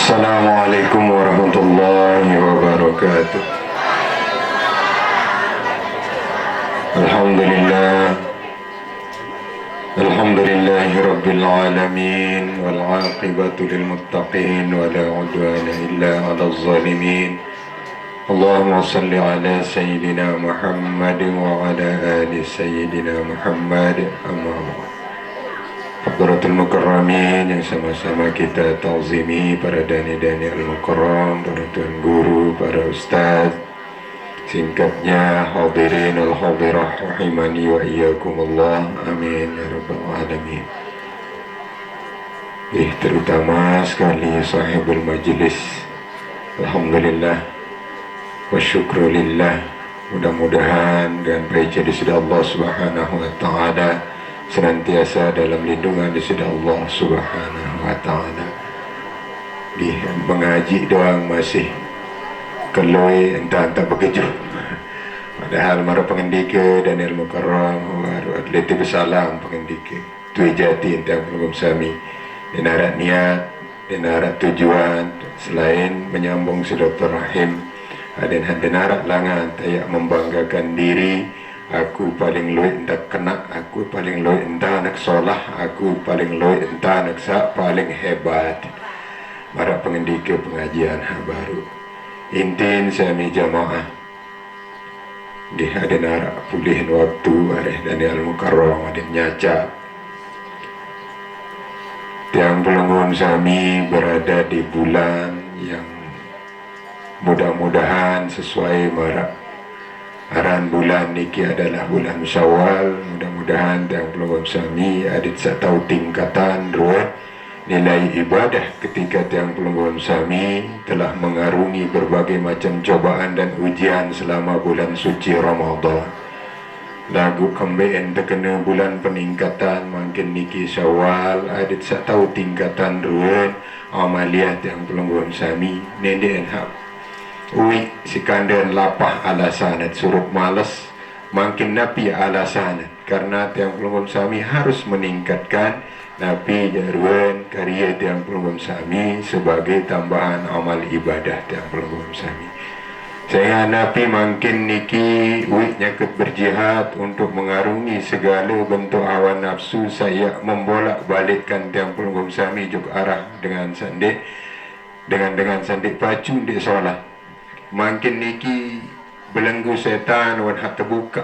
Assalamualaikum warahmatullahi wabarakatuh. Alhamdulillah, alhamdulillahi rabbil alamin, wal aqibatu lil muttaqin, wa la udwana illa 'alal zalimin. Allahumma salli ala sayyidina Muhammad wa ala ali sayyidina Muhammad. Amma ba'd. Hadratul Mukarramin yang sama-sama kita ta'zimi, para dani-dani al-mukarram, para tuan guru, para ustaz, singkatnya hadirin al-hadirah rahimani wa iyyakumullah, amin ya rabbal alamin. Terutama sekali sahibul majlis, alhamdulillah wa syukrulillah, mudah-mudahan dengan baik jadi sudah Allah subhanahu wa ta'ala senantiasa dalam lindungan di sisi Allah subhanahu wa ta'ala. Mengaji doang masih keloi entah bekeju, padahal mara pengendika Daniel Mukarram baru atleti bersalam pengendika tuai jati entah pelugum sami dinarat niat, dinarat tujuan selain menyambung silaturahim, dinarat langan tayak membanggakan diri. Aku paling loy entak kena, aku paling loy entah nak solah, aku paling loy entah nak sak paling hebat. Para pengendika pengajian baru intin sami jamaah di hadenara pulihin waktu areh Daniel Mukarram adin nyaca tiang pelungun sami berada di bulan yang mudah-mudahan sesuai marak aran bulan niki adalah bulan Syawal. Mudah-mudahan yang pelawam sami adit satau tingkatan dua nilai ibadah ketika yang pelawam sami telah mengarungi berbagai macam cobaan dan ujian selama bulan suci Ramadan. Lagu kembeen terkena bulan peningkatan makin niki Syawal adit satau tingkatan dua amaliyat yang pelawam sami nende enhab ui sikandan lapah alasanat suruh malas makin napi alasanat karena tiang pelungum sami harus meningkatkan napi jarwan karya tiang pelungum sami sebagai tambahan amal ibadah tiang pelungum sami. Saya napi makin niki ui nyakut berjihad untuk mengarungi segala bentuk hawa nafsu saya membolak balikkan tiang pelungum sami juk arah dengan sandik dengan sandik pacu di solat. Makin niki belenggu setan wan hak terbuka.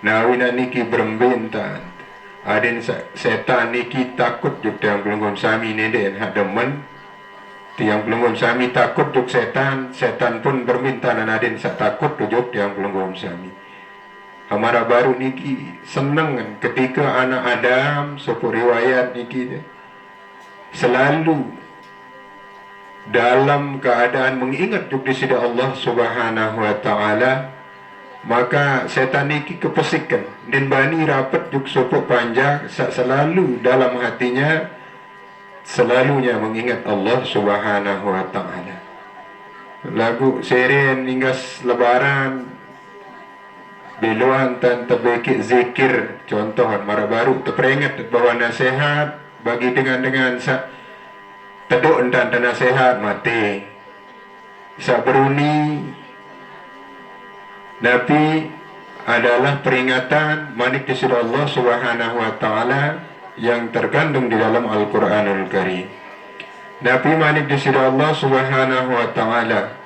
Nawina niki berembentan. Adin setan niki takut juk tiang pelunggun sami neden hak demen. Tiang pelunggun sami takut juk setan, setan pun berminta dan adin sak takut juk tiang pelunggun sami. Amara baru niki seneng ketika anak Adam sepuluh riwayat niki selalu dalam keadaan mengingat di sisi Allah subhanahu wa ta'ala, maka setan niki kepesikan dan bani rapat juk sopok panjang selalu dalam hatinya selalunya mengingat Allah subhanahu wa ta'ala. Lagu seren hingga lebaran beluan dan terbekik zikir contohan mara baru terperingat bahwa nasihat bagi dengan teduk dan nasihat mati sabruni Nabi adalah peringatan manik di sisi Allah subhanahu wa ta'ala yang terkandung di dalam Al-Quranul Karim. Nabi manik di sisi Allah subhanahu wa ta'ala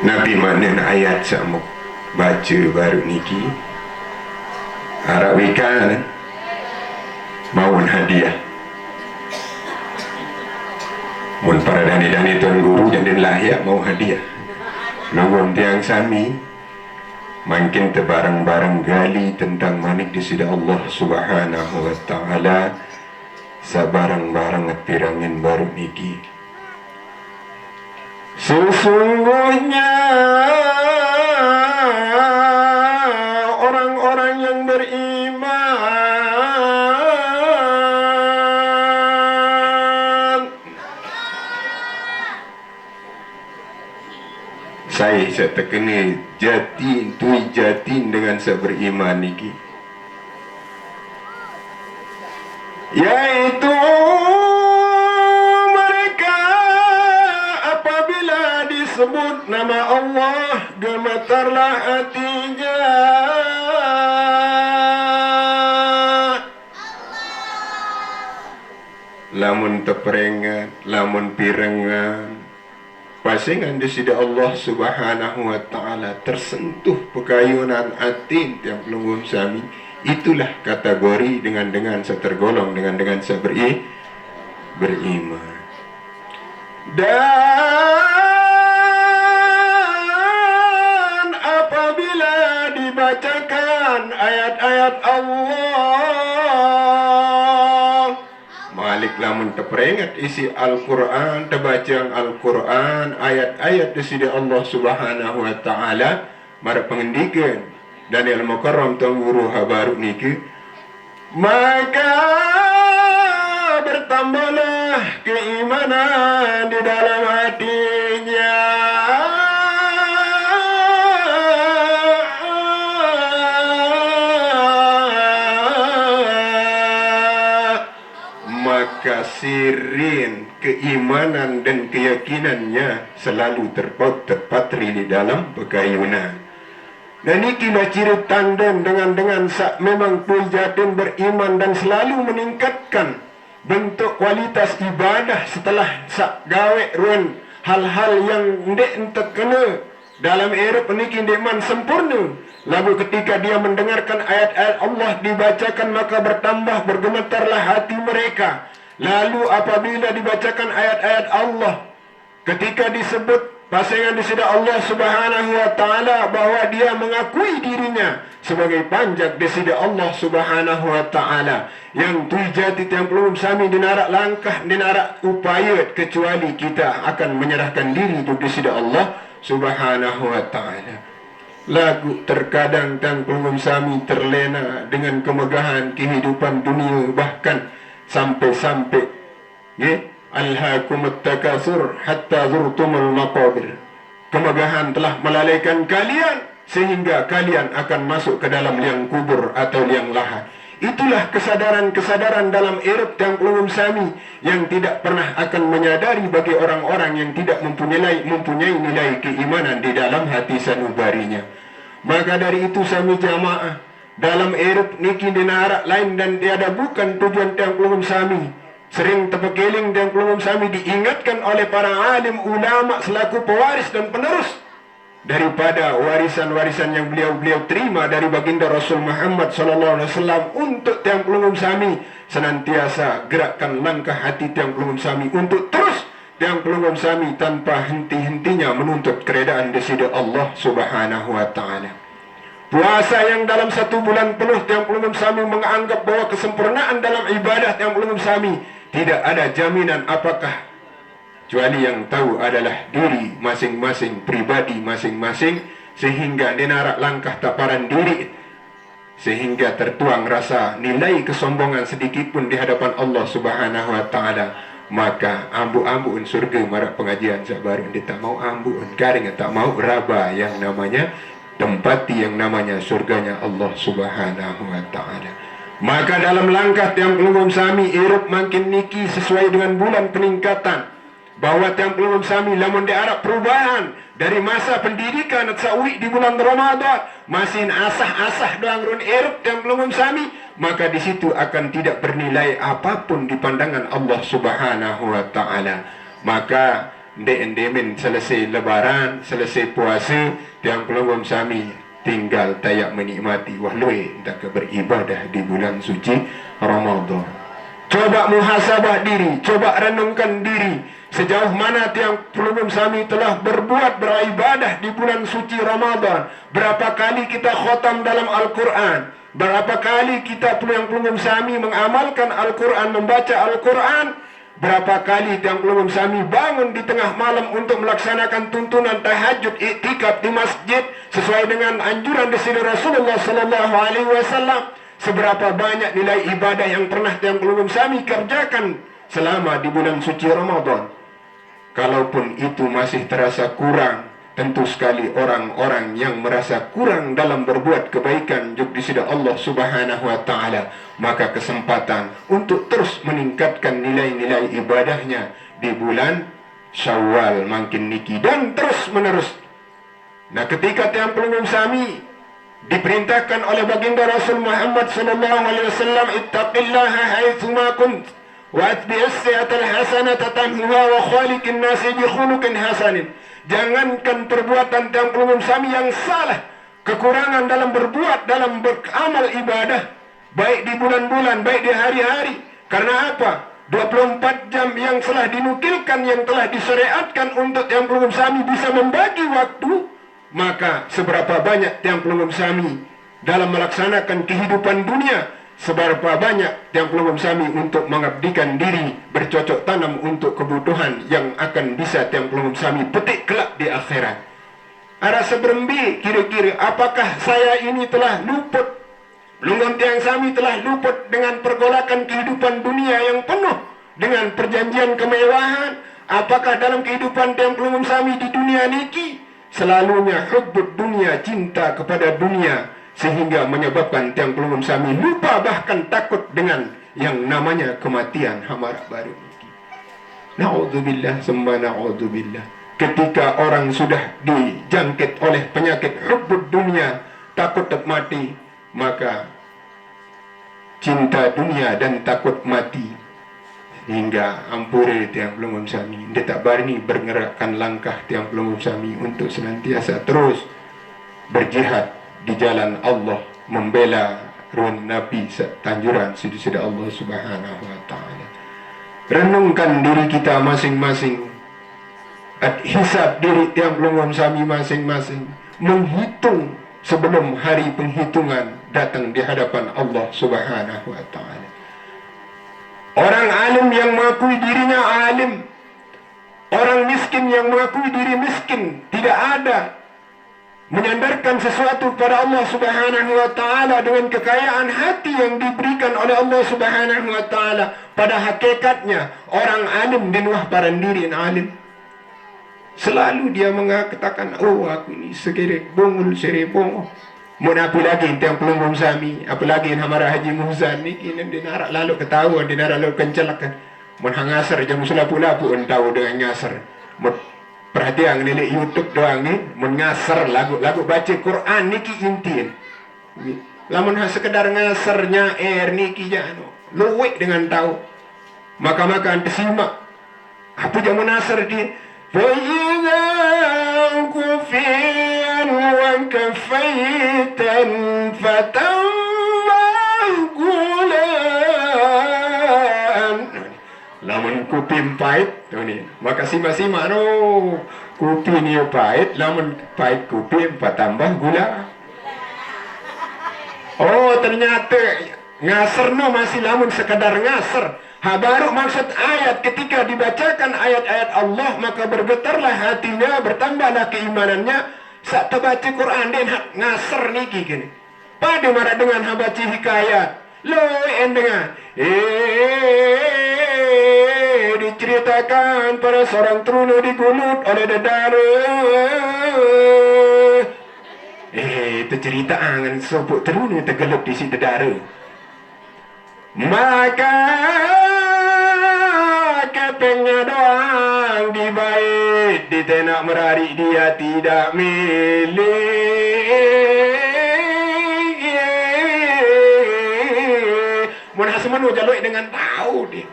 Nabi mana ayat sama baca baru niki harap wikan maun hadiah mun para dani-dani tuan guru dan lahir mau hadiah nunggu tiang sami makin terbarang-barang gali tentang manik di sida Allah subhanahu wa ta'ala sabarang-barang pirangin baru niki. Sesungguhnya orang-orang yang beriman, saya terkena jatin tui jatin dengan saya beriman niki, yaitu sebut nama Allah gemetarlah hatinya. Lamun teperengat, lamun pirengan, pasingan di sida Allah subhanahu wa ta'ala tersentuh pekayunan atin yang pelunggung sami. Itulah kategori dengan setergolong dengan beriman. Dan apabila dibacakan ayat-ayat Allah, malik lamun terperingat isi Al-Quran, terbaca Al-Quran, ayat-ayat di sini Allah subhanahu wa ta'ala, mara pengendikan Daniel Mukarram tuan guru habaru niki, maka bertambahlah keimanan di dalam hatinya. Maka sirin keimanan dan keyakinannya selalu terpatri di dalam pekayunan. Dan ini ciri tandem dengan memang pujatin beriman dan selalu meningkatkan bentuk kualitas ibadah setelah sak gawe ruan hal-hal yang ndek terkena dalam era peniki deman sempurna. Lalu ketika dia mendengarkan ayat-ayat Allah dibacakan, maka bertambah bergemetarlah hati mereka. Lalu apabila dibacakan ayat-ayat Allah, ketika disebut pasangan di sida Allah subhanahu wa ta'ala bahwa dia mengakui dirinya sebagai panjak di sida Allah subhanahu wa ta'ala, yang tujati yang belum sami dinarak langkah dinarak upaya kecuali kita akan menyerahkan diri di sida Allah subhanahu wa ta'ala. Lagu terkadang yang belum sami terlena dengan kemegahan kehidupan dunia, bahkan sampai-sampai alhaakumut takasur hatta zurtumul maqabir. Kemegahan telah melalaikan kalian sehingga kalian akan masuk ke dalam liang kubur atau liang lahat. Itulah kesadaran-kesadaran dalam irab yang belum sami yang tidak pernah akan menyadari bagi orang-orang yang tidak mempunyai nilai keimanan di dalam hati sanubarinya. Maka dari itu sami jamaah dalam irab niki dinarak lain dan tiada bukan tujuan yang belum sami. Sering terpekeling dan belum sami diingatkan oleh para alim ulama selaku pewaris dan penerus daripada warisan-warisan yang beliau terima dari baginda Rasul Muhammad SAW untuk yang belum sami senantiasa gerakkan langkah hati yang belum sami untuk terus yang belum sami tanpa henti-hentinya menuntut keredaan di sisi Allah Subhanahu wa ta'ala. Puasa yang dalam 1 bulan penuh yang belum sami menganggap bahwa kesempurnaan dalam ibadah yang belum sami tidak ada jaminan apakah, kecuali yang tahu adalah diri masing-masing, pribadi masing-masing, sehingga dinarak langkah taparan diri, sehingga tertuang rasa nilai kesombongan sedikit pun di hadapan Allah Subhanahu wa ta'ala. Maka ambu-ambuun surga marak pengajian sabaru dia tak mau ambuun garing, tak mau raba yang namanya tempati yang namanya surganya Allah Subhanahu wa ta'ala. Maka dalam langkah yang belum sami iruk makin niki sesuai dengan bulan peningkatan, bahwa yang belum sami lamun diarap perubahan dari masa pendidikan sawi di bulan Ramadan masih asah-asah doang run iruk yang belum sami, maka di situ akan tidak bernilai apapun di pandangan Allah Subhanahu wa ta'ala. Maka Ndek-ndemen selesai lebaran, selesai puasa, tiang pelongom sami tinggal tayak menikmati wahlui tak beribadah di bulan suci Ramadan. Coba muhasabah diri, coba renungkan diri, sejauh mana tiang pelongom sami telah berbuat beribadah di bulan suci Ramadan. Berapa kali kita khotam dalam Al-Quran, berapa kali kita tiang pelongom sami mengamalkan Al-Quran, membaca Al-Quran. Berapa kali tiang pelongom sami bangun di tengah malam untuk melaksanakan tuntunan tahajud iktikaf di masjid sesuai dengan anjuran dari Rasulullah sallallahu alaihi wasallam. Seberapa banyak nilai ibadah yang pernah tiang pelongom sami kerjakan selama di bulan suci Ramadan. Kalaupun itu masih terasa kurang, tentu sekali orang-orang yang merasa kurang dalam berbuat kebaikan di sisi Allah Subhanahu wa taala, maka kesempatan untuk terus meningkatkan nilai-nilai ibadahnya di bulan Syawal makin niki dan terus menerus. Nah, ketika tiang pelongom sami diperintahkan oleh baginda Rasul Muhammad sallallahu alaihi wasallam, ittaqillaha haitsu ma kunt wa atbi'is sayyi'atal hasanata tamhuha wa khaliqin nasi bi khuluqin hasanin. Jangankan perbuatan tiang pelongom sami yang salah, kekurangan dalam berbuat, dalam beramal ibadah, baik di bulan-bulan, baik di hari-hari. Karena apa? 24 jam yang telah dinukilkan, yang telah disyariatkan untuk tiang pelongom sami bisa membagi waktu. Maka seberapa banyak tiang pelongom sami dalam melaksanakan kehidupan dunia, seberapa banyak tiang pelongom sami untuk mengabdikan diri, bercocok tanam untuk kebutuhan yang akan bisa tiang pelongom sami petik kelak di akhirat. Rasa berembi kira-kira apakah saya ini telah luput, pelongom tiang sami telah luput dengan pergolakan kehidupan dunia yang penuh dengan perjanjian kemewahan. Apakah dalam kehidupan tiang pelongom sami di dunia niki selalunya hubbud dunia, cinta kepada dunia, sehingga menyebabkan tiang pelongom sami lupa bahkan takut dengan yang namanya kematian hamarak baru. Na'udzubillah summa na'udzubillah. Ketika orang sudah dijangkit oleh penyakit hubbud dunia, takut mati, maka cinta dunia dan takut mati hingga ampure tiang pelongom sami. Dia tak berani bergerakkan langkah tiang pelongom sami untuk senantiasa terus berjihad di jalan Allah, membela ruang Nabi tanjuran sida Allah Subhanahu wa taala. Renungkan diri kita masing-masing, hisab diri tiang pelongom sami masing-masing, menghitung sebelum hari penghitungan datang di hadapan Allah Subhanahu wa taala. Orang alim yang mengakui dirinya alim, orang miskin yang mengakui diri miskin, tidak ada menyandarkan sesuatu pada Allah Subhanahu wa taala dengan kekayaan hati yang diberikan oleh Allah Subhanahu wa taala. Pada hakikatnya orang alim di luar parandiri alim. Selalu dia mengatakan, oh aku ini segeret bongol serebong. Mun apa lagi tiang pelongom sami, apalagi hamara Haji Muhzan ni kini dinarak lalu ketahuan, dinarak lalu kencelakan. Mun hangasar jam sulapu-lapu tahu dengan ngasar. Mun perhatian nilai YouTube doang ni, mun ngasar lagu baca Quran niki intin. Lamun sekedar ngasarnya niki jano, luwek dengan tahu. Maka antesimak. Apa jamu nasar dia? فإذا كفيا وكفيتا فتمهقلان. Lamun kupim pahit, maka simak no. Kupi ni pahit, lamun pahit kupim patambah gula. Oh ternyata ngasar no masih lamun sekadar ngasar. Baru maksud ayat, ketika dibacakan ayat-ayat Allah maka bergetarlah hatinya, bertambahlah keimanannya. Saat terbaca Quran dia ngasar niki gini. Pada marah dengan baca hikayat. Loh dengan diceritakan pada seorang terunu digulut oleh dedara. Itu cerita angan sopuk terunu tergelup di si dedara. Maka kepengnya doang dibaik, ditenak merari dia tidak milik. Mun hasemanu jaluk dengan tahu dia.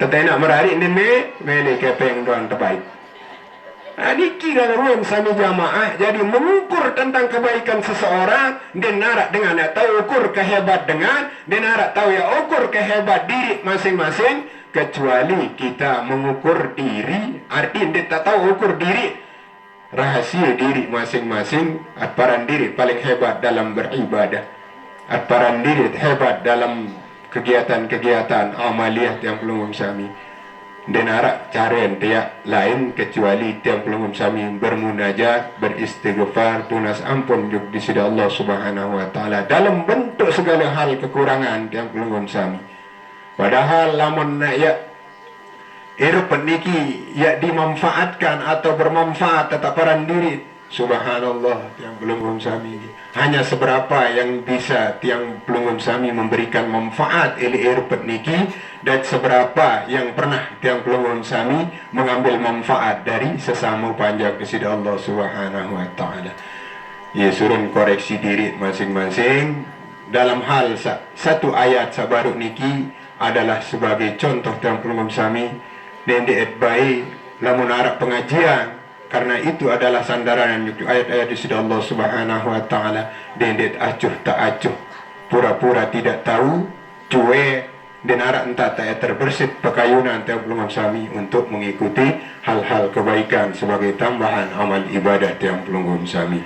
Tetap nak merari ni mele kepeng doang terbaik. Niki ruang sami jamaah jadi mengukur tentang kebaikan seseorang dan narak dengan nak tahu ukur kehebat dengan dan narak tahu ya ukur kehebat diri masing-masing kecuali kita mengukur diri arti dia tak tahu ukur diri rahasia diri masing-masing atparan diri paling hebat dalam beribadah atparan diri hebat dalam kegiatan-kegiatan amaliyah yang belum sami dan arak cara yang tiap lain kecuali tiang pelungum sami bermunajat, beristighfar, tunas ampun juga di sisi Allah Subhanahu wa taala dalam bentuk segala hal kekurangan tiang pelungum sami. Padahal lamun nak ya erup niki ya dimanfaatkan atau bermanfaat tetap paran diri subhanallah tiang pelungum sami hanya seberapa yang bisa tiang pelungum sami memberikan manfaat ili erup niki dan seberapa yang pernah tiang pelungum sami mengambil manfaat dari sesama panjang di sisi Allah Subhanahu wa taala. Ya surun koreksi diri masing-masing dalam hal satu ayat sabaru niki adalah sebagai contoh tiang pelungum sami dan dietbai lamun arab pengajian karena itu adalah sandaran ayat-ayat di sisi Allah Subhanahu wa taala dan acuh tak acuh pura-pura tidak tahu cuek dan arah entah tak terbersit pekayunan tiang pelungum sami untuk mengikuti hal-hal kebaikan sebagai tambahan amal ibadah tiang pelungum sami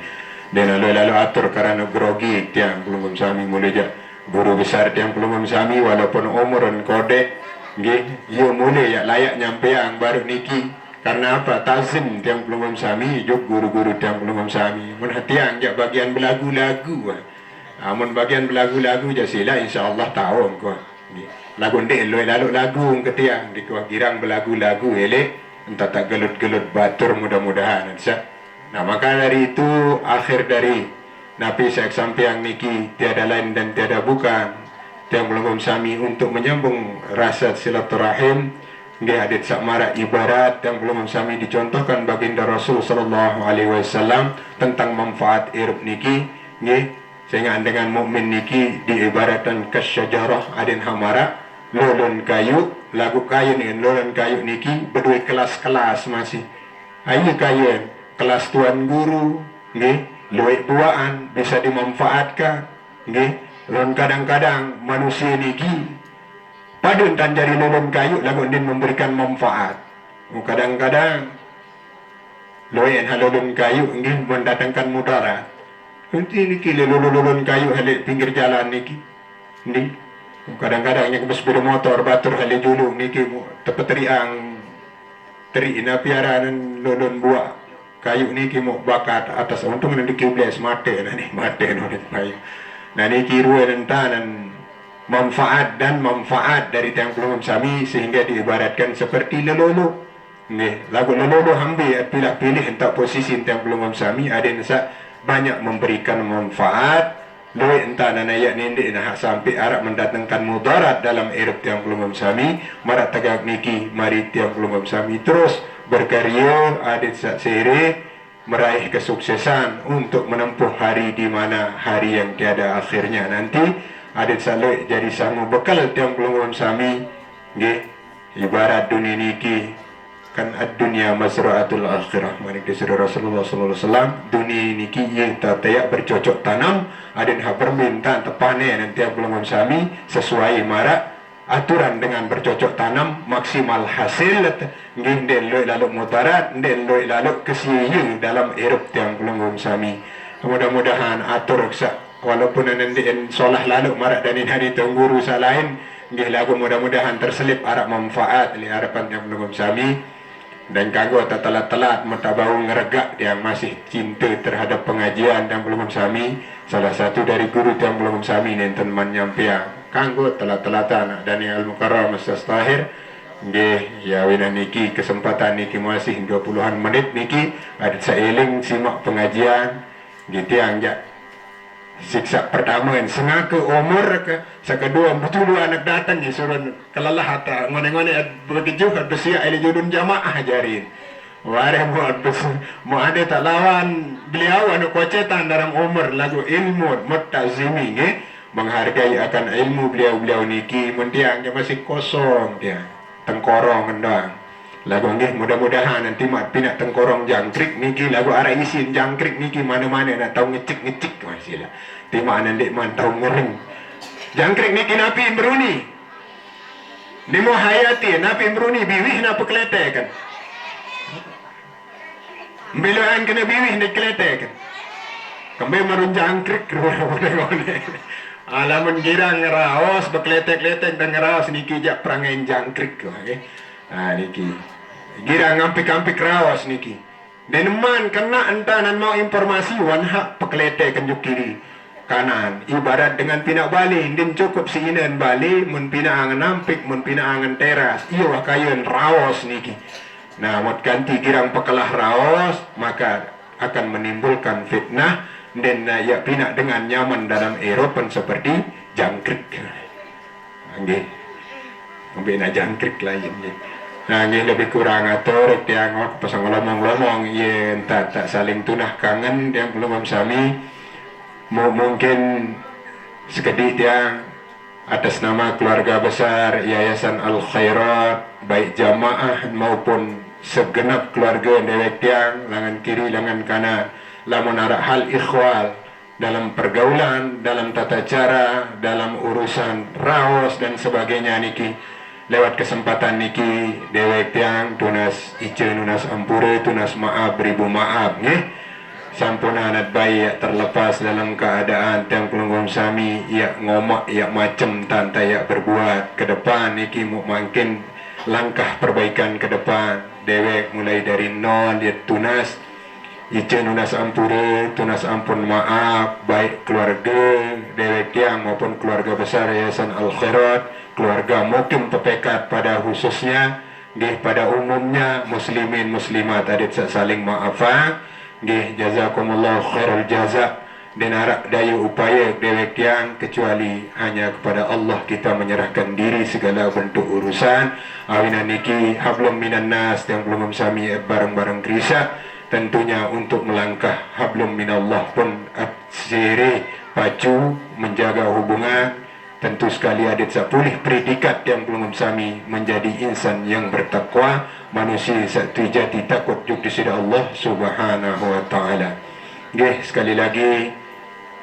dan lalu atur karena grogi tiang pelungum sami mulai guru besar tiang pelungum sami walaupun umur dan kode nggih ya mulai ya layak nyampeang baru niki karena apa tazim tiang pelungum sami juk guru-guru tiang pelungum sami mun hatiang jak bagian belagu-lagu amun bagian belagu-lagu je sila insyaallah tahu engko lagu ndek lalu lagu ketiang di kuah girang belagu-lagu elek entah tak gelut-gelut batur mudah-mudahan nah maka dari itu akhir dari napi saya sampeang niki tiada lain dan tiada bukan tiang pelungum sami untuk menyambung rasa silaturahim nggih hadits sak marak ibarat yang belum sami dicontohkan baginda Rasul sallallahu alaihi wasallam tentang manfaat irup niki nggih sehingga dengan mukmin niki diibaratkan kasyajarah adin hamara lolon kayu lagu kayu ni lolon kayu niki berdua kelas-kelas masih ayu kayu kelas tuan guru nggih luwih buaan bisa dimanfaatkan nggih lon kadang-kadang manusia niki padun dan jari lolon kayu lagu din memberikan manfaat. Kadang-kadang loyen halolon kayu nggih mendatangkan mudarat. Nanti niki lolon kayu hale pinggir jalan niki. Nggih. Kadang-kadang nya sepeda motor batur hale julu niki tepeteriang teri ina piaranan lolon buah kayu niki mau bakat atas untung nanti kiblas mate nani mate noni kayu. Nah niki ruwe tanan manfaat dan manfaat dari tiang pelungum sami sehingga diibaratkan seperti lelolo nggih lagu lelolo hambi pilih-pilih entah posisi tiang pelungum sami ada yang banyak memberikan manfaat loe entah nanayak nindi nah sampai arab mendatangkan mudarat dalam hidup tiang pelungum sami marak tegak niki mari tiang pelungum sami terus berkarya ada sere meraih kesuksesan untuk menempuh hari di mana hari yang tiada akhirnya nanti adik saleh jadi sama bekal tiang pelungum sami nggih ibarat dunia niki kan ad-dunya mazra'atul akhirah mari disuruh Rasulullah sallallahu alaihi wasallam dunia niki ye tayak bercocok tanam adin ha permintaan tepane dan tiang pelungum sami sesuai marak aturan dengan bercocok tanam maksimal hasil nggih den loy lalu mudarat den loy lalu kesiyu dalam hirup tiang pelungum sami mudah-mudahan atur walaupun nanti solah lalu marak dan hari tengguru salain nggih lagu mudah-mudahan terselip arah manfaat li harapan yang belum sami dan kagak tak telat-telat metabau ngeregak yang masih cinta terhadap pengajian yang belum sami salah satu dari guru yang belum sami nenten man nyampiang kanggo telat-telatan dan yang al-mukarram Ustaz Tahir nggih ya wina niki kesempatan niki masih 20-an menit niki ada sailing simak pengajian gitu yang siksa pertama yang setengah ke umur ke sekedua betul anak datang ya suruh kelalah hata ngone-ngone begitu besia ele judun jamaah jarin ware mau ada tak lawan beliau anu kocetan dalam umur lagu ilmu muttazimi nggih menghargai akan ilmu beliau niki mendiangnya masih kosong dia tengkorong doang. Lagu nggih mudah-mudahan nanti mak pinak tengkorong jangkrik niki lagu arah isin jangkrik niki mana-mana nak tahu ngecik-ngecik masih lah. Tima nanti man tahu ngering. Jangkrik niki napi beruni. Nimo hayati napi beruni biwih na peklete kan. Belaan kena biwih na klete kan. Kembali marun jangkrik boleh-boleh. Alamun girang ngeraos bekletek-letek dan ngeraos niki jak perangai jangkrik okay? Niki girang ngampik-ngampik raos niki deneman kena entanan mau informasi wanha pekletek kenjuk kiri kanan ibarat dengan pinak bali din cukup si inen bali mun pina angan nampik mun pina angan teras iyo wakayun raos niki. Nah mot ganti girang pekelah raos maka akan menimbulkan fitnah dan ya pinak dengan nyaman dalam Eropa seperti jangkrik. Nggih. Mbina jangkrik lain nggih. Nah, nggih lebih kurang atur tiang pasang ngomong-ngomong yen tak saling tunah kangen yang belum sami mungkin sekedip tiang atas nama keluarga besar Yayasan Al Khairat baik jamaah maupun segenap keluarga dewek tiang lengan kiri lengan kanan lamun ada hal ikhwal dalam pergaulan, dalam tata cara, dalam urusan raos dan sebagainya niki lewat kesempatan niki dewek tiang tunas ice nunas ampure tunas maaf beribu maaf nggih sampun anak bayi terlepas dalam keadaan tiang pelunggum sami ya ngomak ya macem tanta ya berbuat ke depan niki mungkin langkah perbaikan ke depan dewek mulai dari nol ya tunas ice nunas ampure tunas ampun maaf baik keluarga dewek tiang maupun keluarga besar Yayasan Al Khairat keluarga mukim pepekat pada khususnya nggih pada umumnya muslimin muslimat adik saling maafan nggih jazakumullah khairul jaza dan harap daya upaya dewek tiang kecuali hanya kepada Allah kita menyerahkan diri segala bentuk urusan awina niki hablum minan nas yang belum sami bareng-bareng krisa tentunya untuk melangkah hablum minallah pun siri pacu menjaga hubungan tentu sekali adik sapulih predikat yang belum sami menjadi insan yang bertakwa manusia satu jati takut juk di sisi Allah subhanahu wa ta'ala. Nggih sekali lagi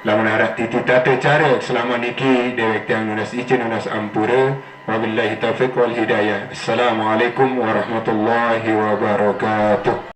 lamun harap titi tata cara selama niki dewek tiang nunas izin nunas ampura wabillahi taufiq wal hidayah. Assalamualaikum warahmatullahi wabarakatuh.